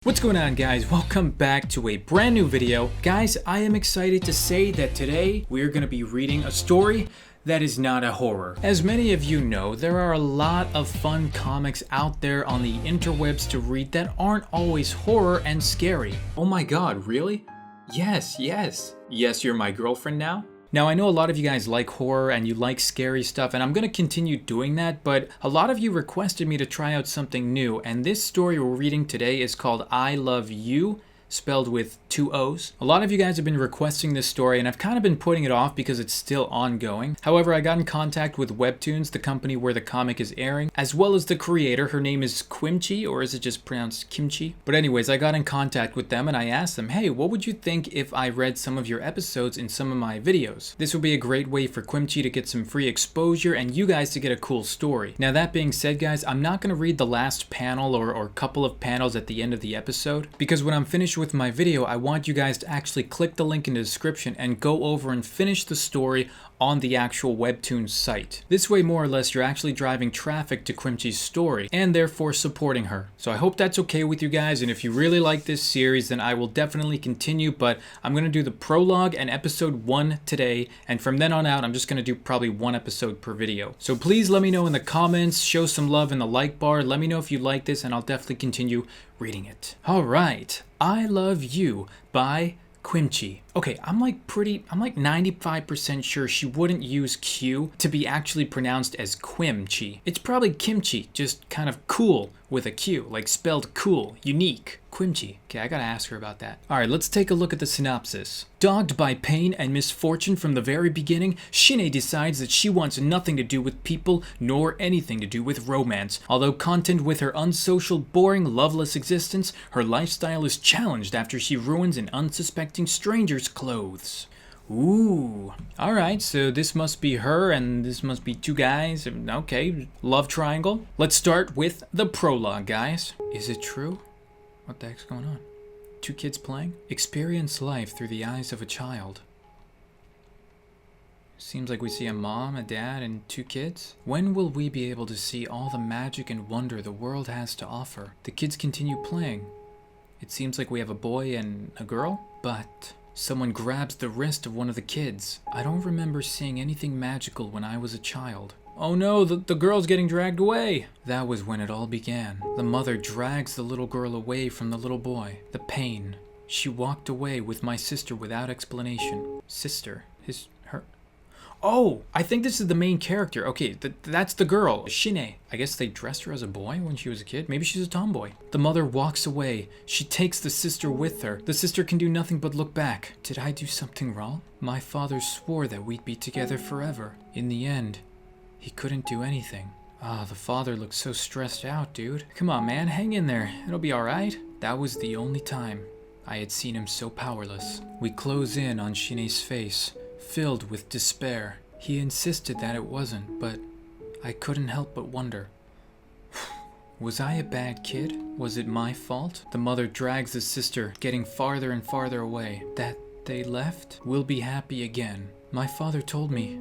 What's going on, guys? Welcome back to a brand new video. Guys, I am excited to say that today we're going to be reading a story that is not a horror. As many of you know, there are a lot of fun comics out there on the interwebs to read that aren't always horror and scary. Oh my god, really? Yes, you're my girlfriend now? Now, I know a lot of you guys like horror and you like scary stuff, and I'm going to continue doing that, but a lot of you requested me to try out something new, and this story we're reading today is called I Love You, spelled with 2 O's. A lot of you guys have been requesting this story, and I've kind of been putting it off because it's still ongoing. However, I got in contact with Webtoons, the company where the comic is airing, as well as the creator. Her name is Quimchee, or is it just pronounced Quimchee? But anyways, I got in contact with them and I asked them, hey, what would you think if I read some of your episodes in some of my videos? This would be a great way for Quimchee to get some free exposure and you guys to get a cool story. Now, that being said, guys, I'm not going to read the last panel or couple of panels at the end of the episode, because when I'm finished with my video, I want you guys to actually click the link in the description and go over and finish the story on the actual Webtoons site. This way, more or less, you're actually driving traffic to Quimchee's story and therefore supporting her. So I hope that's okay with you guys, and if you really like this series, then I will definitely continue, but I'm going to do the prologue and episode 1 today, and from then on out, I'm just going to do probably 1 episode per video. So please let me know in the comments, show some love in the like bar, let me know if you like this, and I'll definitely continue reading it. Alright, I Love You by Quimchee. Okay, I'm like 95% sure she wouldn't use Q to be actually pronounced as Quimchee. It's probably Kimchi, just kind of cool with a Q, like spelled cool, unique. Quimchee. Okay, I gotta ask her about that. Alright, let's take a look at the synopsis. Dogged by pain and misfortune from the very beginning, Shine decides that she wants nothing to do with people, nor anything to do with romance. Although content with her unsocial, boring, loveless existence, her lifestyle is challenged after she ruins an unsuspecting stranger's clothes. Ooh. Alright, so this must be her and this must be 2 guys. Okay, love triangle. Let's start with the prologue, guys. Is it true? What the heck's going on? 2 kids playing? Experience life through the eyes of a child. Seems like we see a mom, a dad, and 2 kids. When will we be able to see all the magic and wonder the world has to offer? The kids continue playing. It seems like we have a boy and a girl, but someone grabs the wrist of one of the kids. I don't remember seeing anything magical when I was a child. Oh no, the girl's getting dragged away. That was when it all began. The mother drags the little girl away from the little boy. The pain. She walked away with my sister without explanation. Sister? Her? Oh, I think this is the main character. Okay, that's the girl, Shine. I guess they dressed her as a boy when she was a kid. Maybe she's a tomboy. The mother walks away. She takes the sister with her. The sister can do nothing but look back. Did I do something wrong? My father swore that we'd be together forever. In the end, he couldn't do anything. Ah, the father looks so stressed out, dude. Come on, man, hang in there. It'll be alright. That was the only time I had seen him so powerless. We close in on Shine's face, filled with despair. He insisted that it wasn't, but I couldn't help but wonder. Was I a bad kid? Was it my fault? The mother drags the sister, getting farther and farther away. That they left? We'll be happy again. My father told me,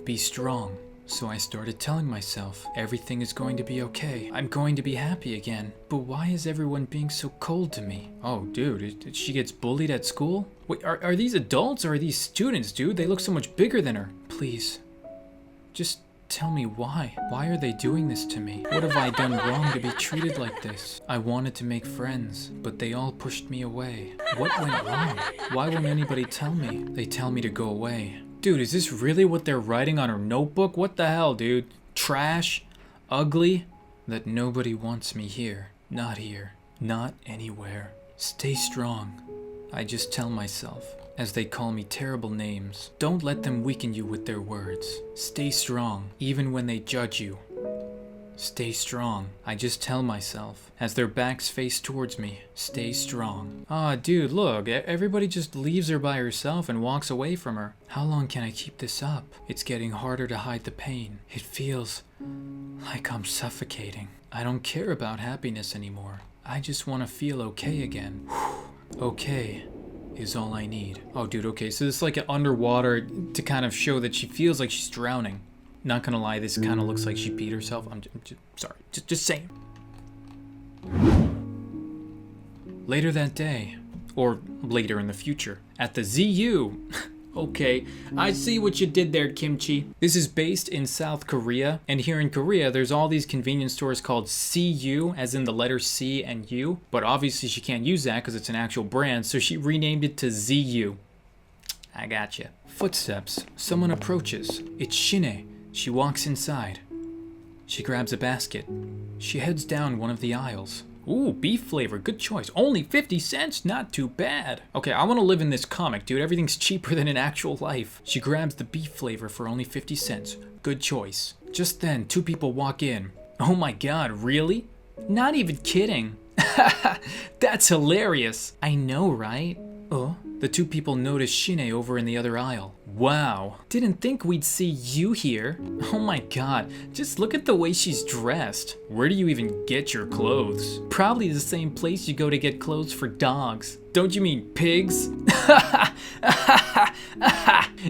be strong. So I started telling myself, everything is going to be okay. I'm going to be happy again. But why is everyone being so cold to me? Oh, dude, she gets bullied at school? Wait, are these adults or are these students, dude? They look so much bigger than her. Please, just tell me why. Why are they doing this to me? What have I done wrong to be treated like this? I wanted to make friends, but they all pushed me away. What went wrong? Why won't anybody tell me? They tell me to go away. Dude, is this really what they're writing on her notebook? What the hell, dude? Trash? Ugly? That nobody wants me here. Not here. Not anywhere. Stay strong. I just tell myself, as they call me terrible names. Don't let them weaken you with their words. Stay strong, even when they judge you. Stay strong. I just tell myself, as their backs face towards me, stay strong. Ah, dude, look, everybody just leaves her by herself and walks away from her. How long can I keep this up? It's getting harder to hide the pain. It feels like I'm suffocating. I don't care about happiness anymore. I just want to feel okay again. Okay is all I need. Oh, dude, okay, so this is like an underwater to kind of show that she feels like she's drowning. Not gonna lie, this kind of looks like she peed herself. I'm just sorry, just saying. Later that day, or later in the future, at the ZU. Okay, I see what you did there, Quimchee. This is based in South Korea, and here in Korea, there's all these convenience stores called CU, as in the letter C and U, but obviously she can't use that because it's an actual brand, so she renamed it to ZU. I gotcha. Footsteps. Someone approaches. It's Shine. She walks inside. She grabs a basket. She heads down one of the aisles. Ooh, beef flavor, good choice. Only 50 cents, not too bad. Okay, I want to live in this comic, dude. Everything's cheaper than in actual life. She grabs the beef flavor for only 50 cents. Good choice. Just then, 2 people walk in. Oh my god, really? Not even kidding. That's hilarious. I know, right? Oh, the 2 people notice Shine over in the other aisle. Wow, didn't think we'd see you here. Oh my god, just look at the way she's dressed. Where do you even get your clothes? Probably the same place you go to get clothes for dogs. Don't you mean pigs?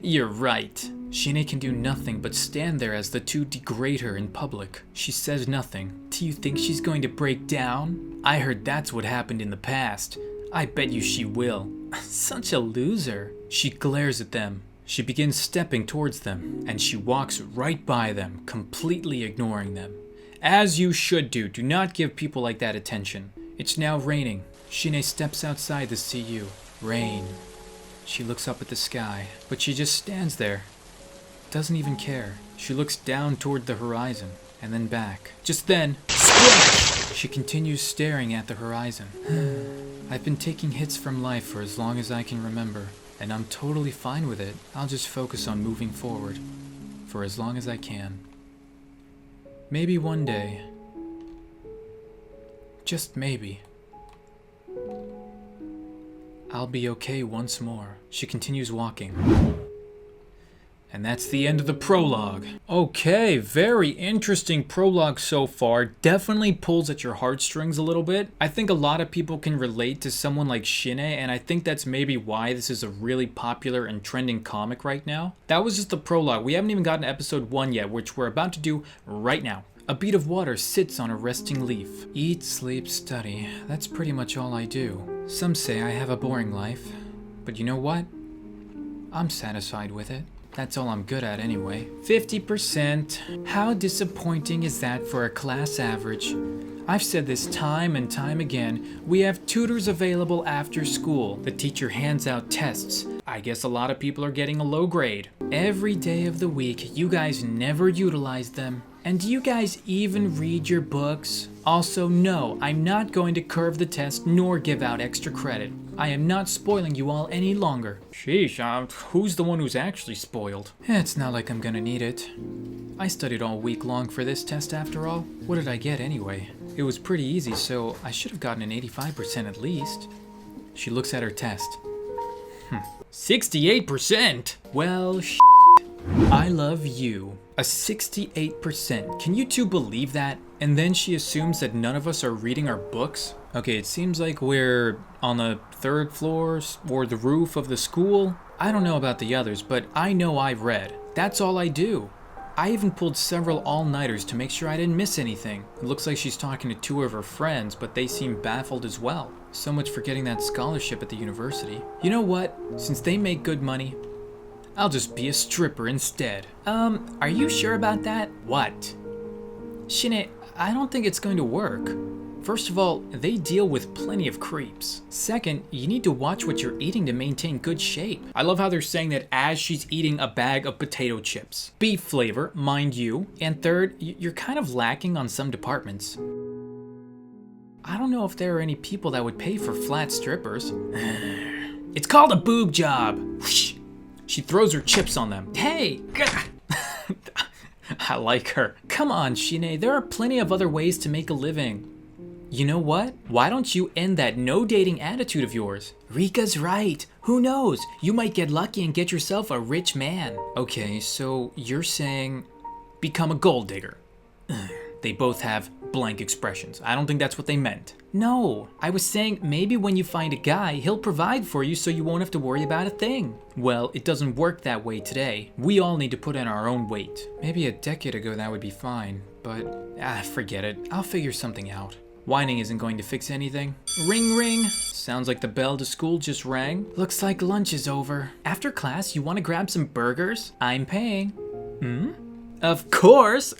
You're right. Shine can do nothing but stand there as the 2 degrade her in public. She says nothing. Do you think she's going to break down? I heard that's what happened in the past. I bet you she will. Such a loser. She glares at them. She begins stepping towards them, and she walks right by them, completely ignoring them. As you should do. Do not give people like that attention. It's now raining. Shine steps outside the CU. Rain. She looks up at the sky, but she just stands there. Doesn't even care. She looks down toward the horizon, and then back. Just then, splash! She continues staring at the horizon. I've been taking hits from life for as long as I can remember, and I'm totally fine with it. I'll just focus on moving forward, for as long as I can. Maybe one day, just maybe, I'll be okay once more. She continues walking. And that's the end of the prologue. Okay, very interesting prologue so far. Definitely pulls at your heartstrings a little bit. I think a lot of people can relate to someone like Shine, and I think that's maybe why this is a really popular and trending comic right now. That was just the prologue. We haven't even gotten to episode 1 yet, which we're about to do right now. A bead of water sits on a resting leaf. Eat, sleep, study. That's pretty much all I do. Some say I have a boring life, but you know what? I'm satisfied with it. That's all I'm good at anyway. 50%. How disappointing is that for a class average? I've said this time and time again. We have tutors available after school. The teacher hands out tests. I guess a lot of people are getting a low grade. Every day of the week, you guys never utilize them. And do you guys even read your books? Also, no, I'm not going to curve the test nor give out extra credit. I am not spoiling you all any longer. Sheesh, who's the one who's actually spoiled? It's not like I'm gonna need it. I studied all week long for this test after all. What did I get anyway? It was pretty easy, so I should have gotten an 85% at least. She looks at her test. 68%? Well, I Love You. A 68%. Can you 2 believe that? And then she assumes that none of us are reading our books? Okay, it seems like we're on the 3rd floor or the roof of the school. I don't know about the others, but I know I've read. That's all I do. I even pulled several all-nighters to make sure I didn't miss anything. It looks like she's talking to 2 of her friends, but they seem baffled as well. So much for getting that scholarship at the university. You know what? Since they make good money, I'll just be a stripper instead. Are you sure about that? What? Shine, I don't think it's going to work. First of all, they deal with plenty of creeps. Second, you need to watch what you're eating to maintain good shape. I love how they're saying that as she's eating a bag of potato chips. Beef flavor, mind you. And third, you're kind of lacking on some departments. I don't know if there are any people that would pay for flat strippers. It's called a boob job. Whoosh. She throws her chips on them. Hey! I like her. Come on, Shine, there are plenty of other ways to make a living. You know what? Why don't you end that no dating attitude of yours? Rika's right. Who knows? You might get lucky and get yourself a rich man. Okay, so you're saying become a gold digger. They both have blank expressions. I don't think that's what they meant. No, I was saying maybe when you find a guy, he'll provide for you so you won't have to worry about a thing. Well, it doesn't work that way today. We all need to put in our own weight. Maybe a decade ago that would be fine, but forget it. I'll figure something out. Whining isn't going to fix anything. Ring ring. Sounds like the bell to school just rang. Looks like lunch is over. After class, you want to grab some burgers? I'm paying. Hmm? Of course!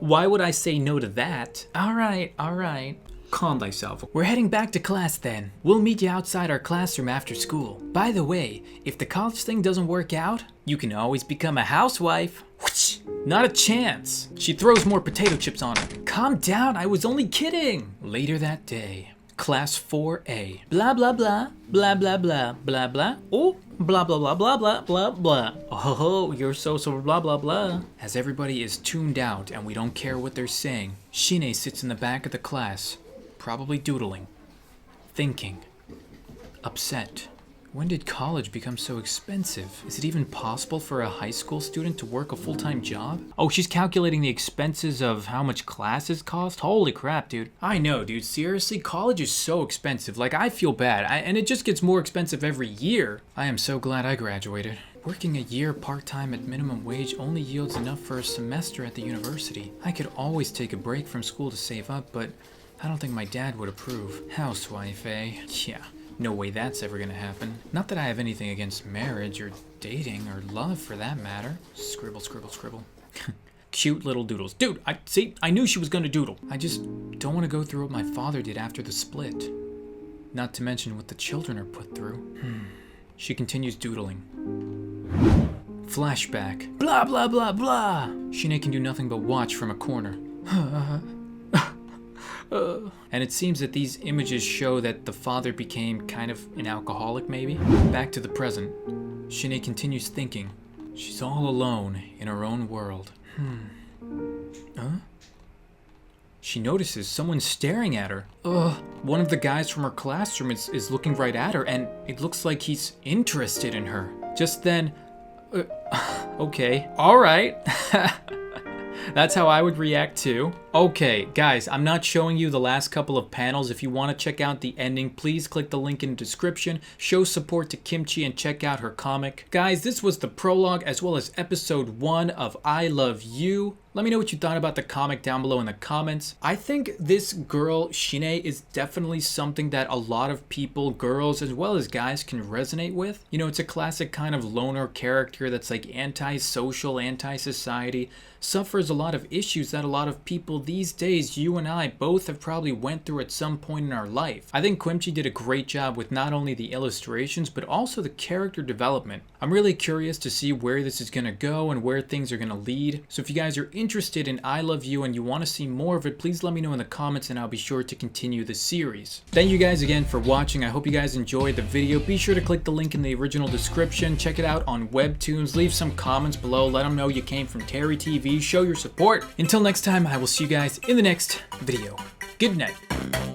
Why would I say no to that? Alright. Calm thyself. We're heading back to class then. We'll meet you outside our classroom after school. By the way, if the college thing doesn't work out, you can always become a housewife. Whoosh! Not a chance. She throws more potato chips on her. Calm down, I was only kidding. Later that day. Class 4A. Blah blah blah, blah blah blah, blah blah. Oh, blah blah blah blah blah blah blah. Oh, you're so blah blah blah. As everybody is tuned out and we don't care what they're saying, Shine sits in the back of the class, probably doodling, thinking, upset. When did college become so expensive? Is it even possible for a high school student to work a full-time job? Oh, she's calculating the expenses of how much classes cost? Holy crap, dude. I know, dude. Seriously, college is so expensive. Like, I feel bad. And it just gets more expensive every year. I am so glad I graduated. Working a year part-time at minimum wage only yields enough for a semester at the university. I could always take a break from school to save up, but I don't think my dad would approve. Housewife, eh? Yeah. No way that's ever gonna happen. Not that I have anything against marriage or dating or love for that matter. Scribble, scribble, scribble. Cute little doodles. Dude, I knew she was gonna doodle. I just don't want to go through what my father did after the split. Not to mention what the children are put through. She continues doodling. Flashback. Blah, blah, blah, blah. Shine can do nothing but watch from a corner. And it seems that these images show that the father became kind of an alcoholic, maybe? Back to the present. Shine continues thinking. She's all alone in her own world. Huh? She notices someone staring at her. One of the guys from her classroom is looking right at her, and it looks like he's interested in her. Just then, okay, all right. That's how I would react too. Okay, guys, I'm not showing you the last couple of panels. If you want to check out the ending, please click the link in the description. Show support to Quimchee and check out her comic. Guys, this was the prologue as well as episode 1 of I Love You. Let me know what you thought about the comic down below in the comments. I think this girl, Shine, is definitely something that a lot of people, girls as well as guys, can resonate with. You know, it's a classic kind of loner character that's like anti-social, anti-society, suffers a lot of issues that a lot of people these days, you and I, both have probably went through at some point in our life. I think Quimchee did a great job with not only the illustrations, but also the character development. I'm really curious to see where this is gonna go and where things are gonna lead. So if you guys are interested in I Love You and you want to see more of it, please let me know in the comments and I'll be sure to continue the series. Thank you guys again for watching. I hope you guys enjoyed the video. Be sure to click the link in the original description. Check it out on Webtoons. Leave some comments below. Let them know you came from TerryTV. Show your support. Until next time, I will see you guys in the next video. Good night.